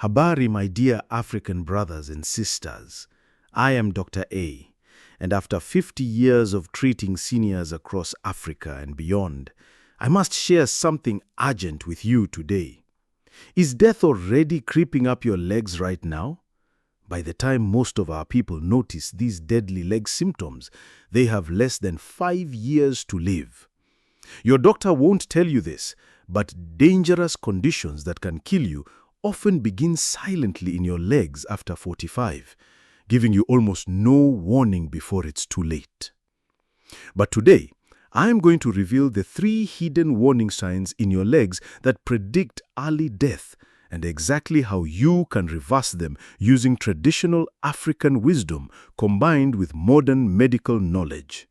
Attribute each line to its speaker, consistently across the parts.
Speaker 1: Habari, my dear African brothers and sisters. I am Dr. A, and after 50 years of treating seniors across Africa and beyond, I must share something urgent with you today. Is death already creeping up your legs right now? By the time most of our people notice these deadly leg symptoms, they have less than 5 years to live. Your doctor won't tell you this, but dangerous conditions that can kill you often begin silently in your legs after 45, giving you almost no warning before it's too late. But today, I am going to reveal the 3 hidden warning signs in your legs that predict early death and exactly how you can reverse them using traditional African wisdom combined with modern medical knowledge.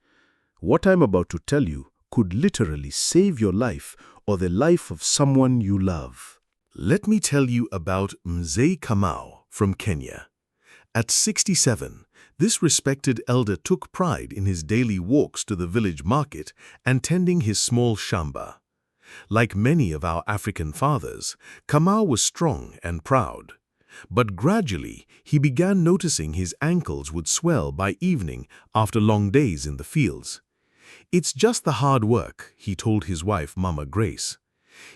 Speaker 1: What I'm about to tell you could literally save your life or the life of someone you love.
Speaker 2: Let me tell you about Mzee Kamau from Kenya. At 67, this respected elder took pride in his daily walks to the village market and tending his small shamba. Like many of our African fathers, Kamau was strong and proud. But gradually, he began noticing his ankles would swell by evening after long days in the fields. "It's just the hard work," he told his wife, Mama Grace.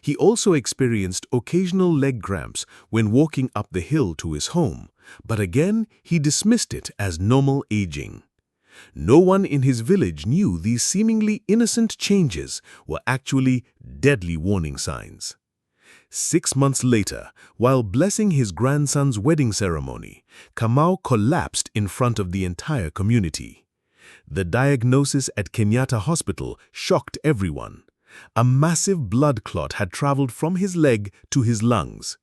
Speaker 2: He also experienced occasional leg cramps when walking up the hill to his home, but again he dismissed it as normal aging. No one in his village knew these seemingly innocent changes were actually deadly warning signs. 6 months later, while blessing his grandson's wedding ceremony, Kamau collapsed in front of the entire community. The diagnosis at Kenyatta Hospital shocked everyone. A massive blood clot had traveled from his leg to his lungs.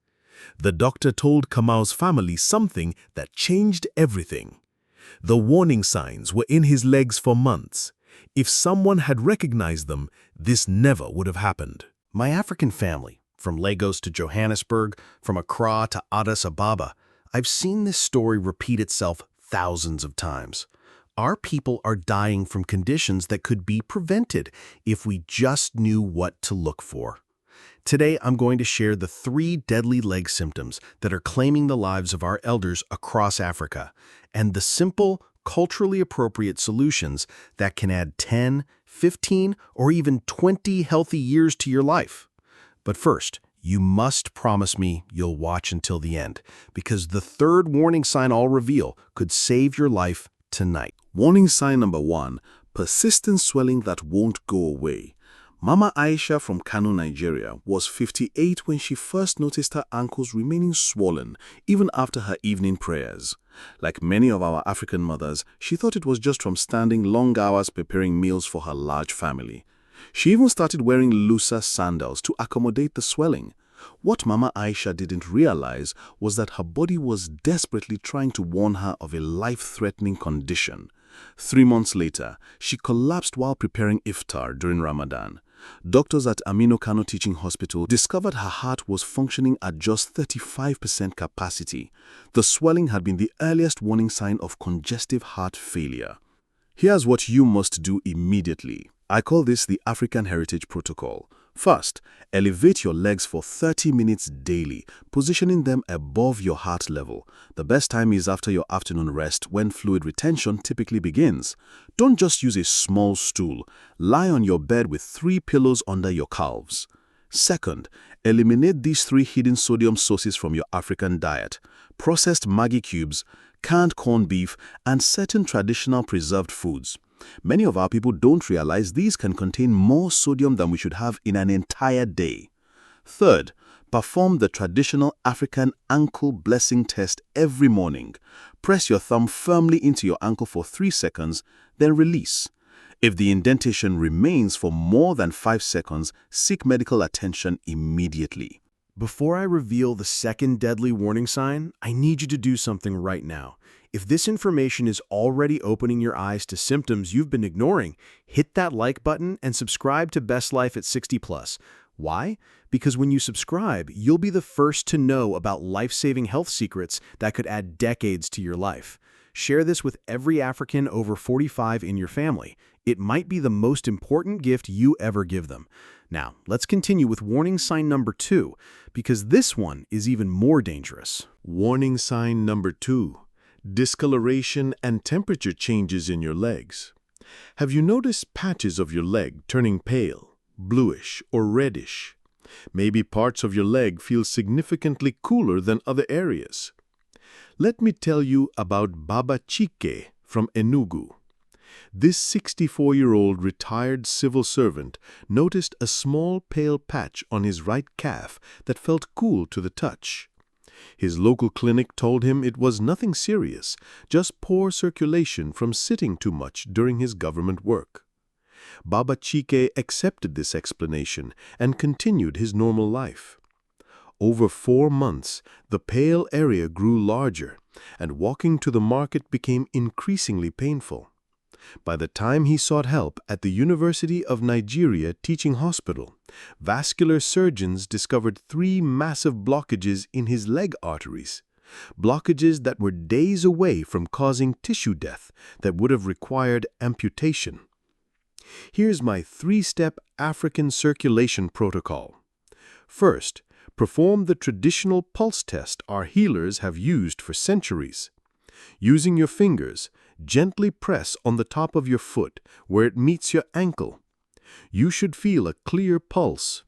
Speaker 2: The doctor told Kamau's family something that changed everything. The warning signs were in his legs for months. If someone had recognized them, this never would have happened.
Speaker 3: My African family, from Lagos to Johannesburg, from Accra to Addis Ababa, I've seen this story repeat itself thousands of times. Our people are dying from conditions that could be prevented if we just knew what to look for. Today, I'm going to share the 3 deadly leg symptoms that are claiming the lives of our elders across Africa, and the simple, culturally appropriate solutions that can add 10, 15, or even 20 healthy years to your life. But first, you must promise me you'll watch until the end, because the 3rd warning sign I'll reveal could save your life tonight.
Speaker 4: Warning sign number 1, persistent swelling that won't go away. Mama Aisha from Kano, Nigeria, was 58 when she first noticed her ankles remaining swollen even after her evening prayers. Like many of our African mothers, she thought it was just from standing long hours preparing meals for her large family. She even started wearing looser sandals to accommodate the swelling. What Mama Aisha didn't realize was that her body was desperately trying to warn her of a life-threatening condition. 3 months later, she collapsed while preparing iftar during Ramadan. Doctors at Aminu Kano Teaching Hospital discovered her heart was functioning at just 35% capacity. The swelling had been the earliest warning sign of congestive heart failure. Here's what you must do immediately. I call this the African Heritage Protocol. First, elevate your legs for 30 minutes daily, positioning them above your heart level. The best time is after your afternoon rest, when fluid retention typically begins. Don't just use a small stool. Lie on your bed with 3 pillows under your calves. Second, eliminate these 3 hidden sodium sources from your African diet: processed Maggi cubes, canned corned beef, and certain traditional preserved foods. Many of our people don't realize these can contain more sodium than we should have in an entire day. Third, perform the traditional African ankle blessing test every morning. Press your thumb firmly into your ankle for 3 seconds, then release. If the indentation remains for more than 5 seconds, seek medical attention immediately.
Speaker 3: Before I reveal the 2nd deadly warning sign, I need you to do something right now. If this information is already opening your eyes to symptoms you've been ignoring, hit that like button and subscribe to Best Life at 60+. Why? Because when you subscribe, you'll be the first to know about life-saving health secrets that could add decades to your life. Share this with every African over 45 in your family. It might be the most important gift you ever give them. Now, let's continue with warning sign number 2, because this one is even more dangerous.
Speaker 2: Warning sign number 2. Discoloration and temperature changes in your legs. Have you noticed patches of your leg turning pale, bluish, or reddish? Maybe parts of your leg feel significantly cooler than other areas. Let me tell you about Baba Chike from Enugu. This 64-year-old retired civil servant noticed a small pale patch on his right calf that felt cool to the touch. His local clinic told him it was nothing serious, just poor circulation from sitting too much during his government work. Baba Chike accepted this explanation and continued his normal life. Over 4 months, the pale area grew larger, and walking to the market became increasingly painful. By the time he sought help at the University of Nigeria Teaching Hospital, vascular surgeons discovered 3 massive blockages in his leg arteries, blockages that were days away from causing tissue death that would have required amputation. Here's my 3-step African circulation protocol. First, perform the traditional pulse test our healers have used for centuries. Using your fingers, gently press on the top of your foot where it meets your ankle. You should feel a clear pulse.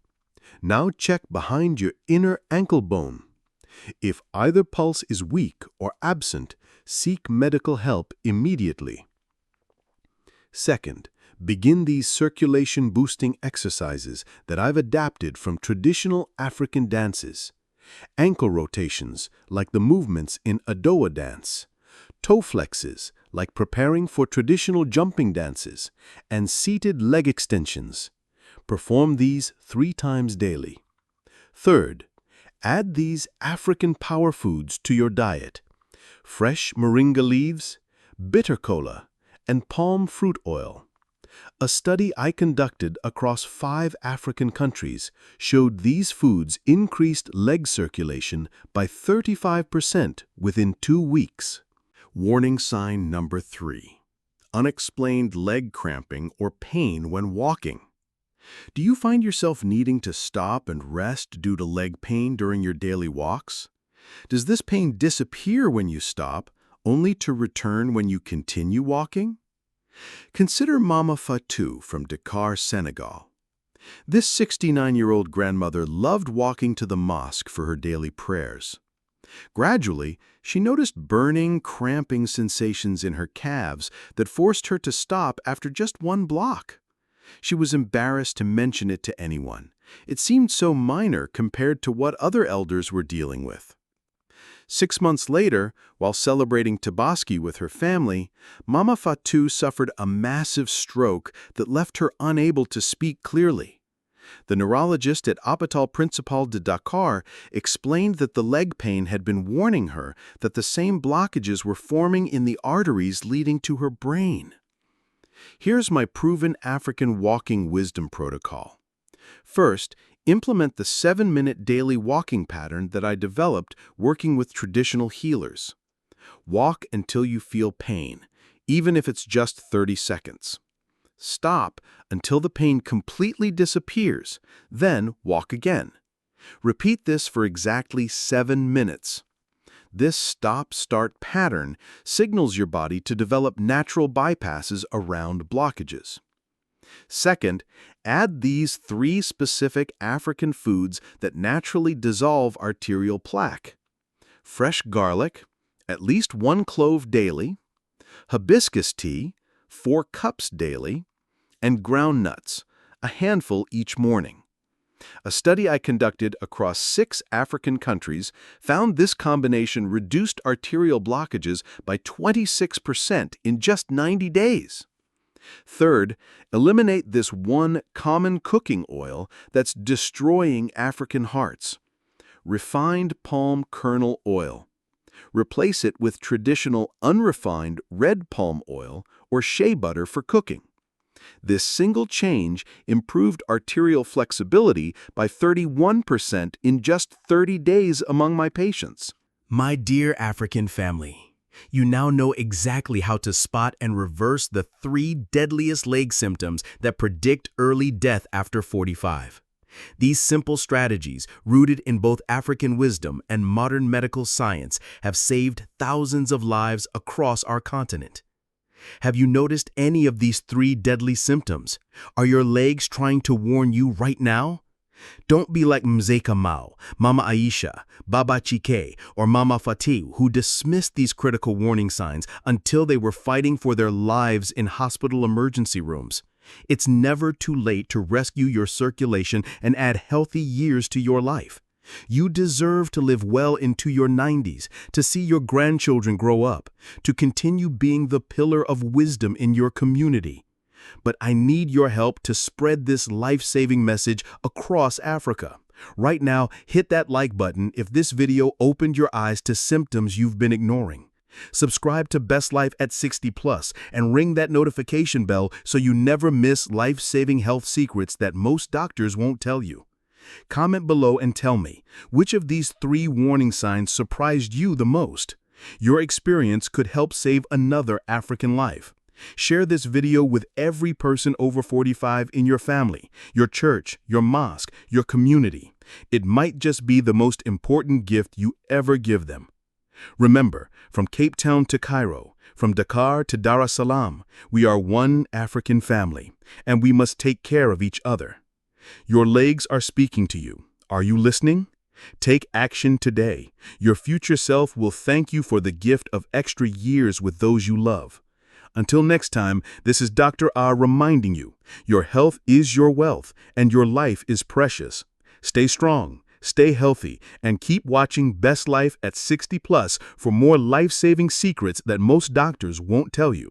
Speaker 2: Now check behind your inner ankle bone. If either pulse is weak or absent, seek medical help immediately. Second, begin these circulation-boosting exercises that I've adapted from traditional African dances. Ankle rotations, like the movements in Adowa dance. Toe flexes, like preparing for traditional jumping dances, and seated leg extensions. Perform these 3 times daily. Third, add these African power foods to your diet. Fresh moringa leaves, bitter kola, and palm fruit oil. A study I conducted across 5 African countries showed these foods increased leg circulation by 35% within 2 weeks.
Speaker 3: Warning sign number 3. Unexplained leg cramping or pain when walking. Do you find yourself needing to stop and rest due to leg pain during your daily walks? Does this pain disappear when you stop, only to return when you continue walking? Consider Mama Fatou from Dakar, Senegal. This 69-year-old grandmother loved walking to the mosque for her daily prayers. Gradually, she noticed burning, cramping sensations in her calves that forced her to stop after just 1 block. She was embarrassed to mention it to anyone. It seemed so minor compared to what other elders were dealing with. 6 months later, while celebrating Tabaski with her family, Mama Fatou suffered a massive stroke that left her unable to speak clearly. The neurologist at Hôpital Principal de Dakar explained that the leg pain had been warning her that the same blockages were forming in the arteries leading to her brain. Here's my proven African walking wisdom protocol. First, implement the 7-minute daily walking pattern that I developed working with traditional healers. Walk until you feel pain, even if it's just 30 seconds. Stop until the pain completely disappears, then walk again. Repeat this for exactly 7 minutes. This stop-start pattern signals your body to develop natural bypasses around blockages. Second, add these 3 specific African foods that naturally dissolve arterial plaque. Fresh garlic, at least 1 clove daily, hibiscus tea, 4 cups daily, and ground nuts, a handful each morning. A study I conducted across 6 African countries found this combination reduced arterial blockages by 26% in just 90 days. Third, eliminate this one common cooking oil that's destroying African hearts. Refined palm kernel oil. Replace it with traditional unrefined red palm oil or shea butter for cooking. This single change improved arterial flexibility by 31% in just 30 days among my patients. My dear African family, You now know exactly how to spot and reverse the 3 deadliest leg symptoms that predict early death after 45. These simple strategies, rooted in both African wisdom and modern medical science, have saved thousands of lives across our continent. Have you noticed any of these 3 deadly symptoms? Are your legs trying to warn you right now? Don't be like Mzee Kamau, Mama Aisha, Baba Chike, or Mama Fatiu, who dismissed these critical warning signs until they were fighting for their lives in hospital emergency rooms. It's never too late to rescue your circulation and add healthy years to your life. You deserve to live well into your 90s, to see your grandchildren grow up, to continue being the pillar of wisdom in your community. But I need your help to spread this life-saving message across Africa. Right now, hit that like button if this video opened your eyes to symptoms you've been ignoring. Subscribe to Best Life at 60+ and ring that notification bell so you never miss life-saving health secrets that most doctors won't tell you. Comment below and tell me, which of these 3 warning signs surprised you the most? Your experience could help save another African life. Share this video with every person over 45 in your family, your church, your mosque, your community. It might just be the most important gift you ever give them. Remember, from Cape Town to Cairo, from Dakar to Dar es Salaam, we are one African family, and we must take care of each other. Your legs are speaking to you. Are you listening? Take action today. Your future self will thank you for the gift of extra years with those you love. Until next time, this is Dr. R reminding you, your health is your wealth, and your life is precious. Stay strong, stay healthy, and keep watching Best Life at 60+ for more life-saving secrets that most doctors won't tell you.